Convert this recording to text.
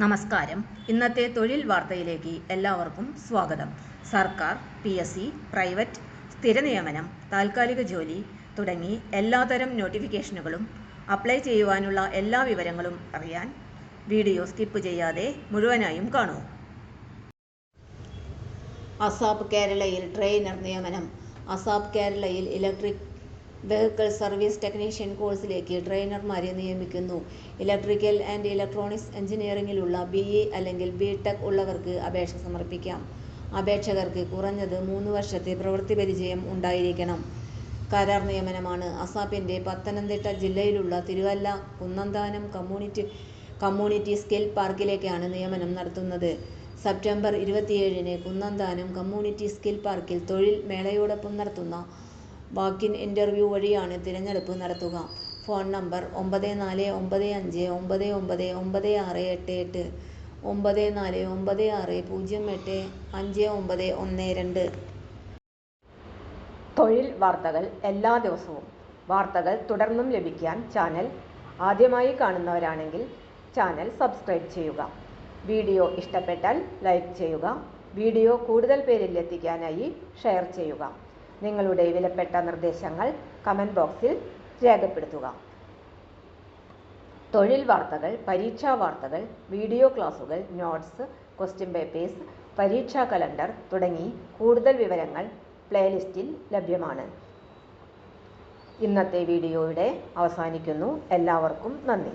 നമസ്കാരം. ഇന്നത്തെ തൊഴിൽ വാർത്തയിലേക്ക് എല്ലാവർക്കും സ്വാഗതം. സർക്കാർ, PSC, പ്രൈവറ്റ്, സ്ഥിര നിയമനം, താൽക്കാലിക ജോലി തുടങ്ങി എല്ലാതരം നോട്ടിഫിക്കേഷനുകളും അപ്ലൈ ചെയ്യുവാനുള്ള എല്ലാ വിവരങ്ങളും അറിയാൻ വീഡിയോ സ്കിപ്പ് ചെയ്യാതെ മുഴുവനായും കാണൂ. അസാപ് കേരളയിൽ ട്രെയിനർ നിയമനം. അസാപ് കേരളയിൽ ഇലക്ട്രിക് വെഹിക്കിൾ സർവീസ് ടെക്നീഷ്യൻ കോഴ്സിലേക്ക് ട്രെയിനർമാരെ നിയമിക്കുന്നു. ഇലക്ട്രിക്കൽ ആൻഡ് ഇലക്ട്രോണിക്സ് എഞ്ചിനീയറിംഗിലുള്ള BE അല്ലെങ്കിൽ BTech ഉള്ളവർക്ക് അപേക്ഷ സമർപ്പിക്കാം. അപേക്ഷകർക്ക് കുറഞ്ഞത് 3 വർഷത്തെ പ്രവൃത്തി പരിചയം ഉണ്ടായിരിക്കണം. കരാർ നിയമനമാണ്. അസാപിന്റെ പത്തനംതിട്ട ജില്ലയിലുള്ള തിരുവല്ല കുന്നന്താനം കമ്മ്യൂണിറ്റി സ്കിൽ പാർക്കിലേക്കാണ് നിയമനം നടത്തുന്നത്. സെപ്റ്റംബർ 27-ന് കുന്നന്താനം കമ്മ്യൂണിറ്റി സ്കിൽ പാർക്കിൽ തൊഴിൽ മേളയോടൊപ്പം നടത്തുന്ന വാക്കിൻ ഇന്റർവ്യൂ വഴിയാണ് തിരഞ്ഞെടുപ്പ് നടത്തുക. Phone number 9495999688 9496085912. തൊഴിൽ വാർത്തകൾ എല്ലാ ദിവസവും. വാർത്തകൾ തുടർന്നും ലഭിക്കാൻ ചാനൽ ആദ്യമായി കാണുന്നവരാണെങ്കിൽ ചാനൽ സബ്സ്ക്രൈബ് ചെയ്യുക. വീഡിയോ ഇഷ്ടപ്പെട്ടാൽ ലൈക്ക് ചെയ്യുക. വീഡിയോ കൂടുതൽ പേരിൽ എത്തിക്കാനായി ഷെയർ ചെയ്യുക. നിങ്ങളുടെ വിലപ്പെട്ട നിർദ്ദേശങ്ങൾ കമന്റ് ബോക്സിൽ രേഖപ്പെടുത്തുക. തൊഴിൽ വാർത്തകൾ, പരീക്ഷാ വാർത്തകൾ, വീഡിയോ ക്ലാസുകൾ, നോട്ട്സ്, ക്വസ്റ്റ്യൻ പേപ്പേഴ്സ്, പരീക്ഷാ കലണ്ടർ തുടങ്ങി കൂടുതൽ വിവരങ്ങൾ പ്ലേലിസ്റ്റിൽ ലഭ്യമാണ്. ഇന്നത്തെ വീഡിയോയുടെ അവസാനിക്കുന്നു. എല്ലാവർക്കും നന്ദി.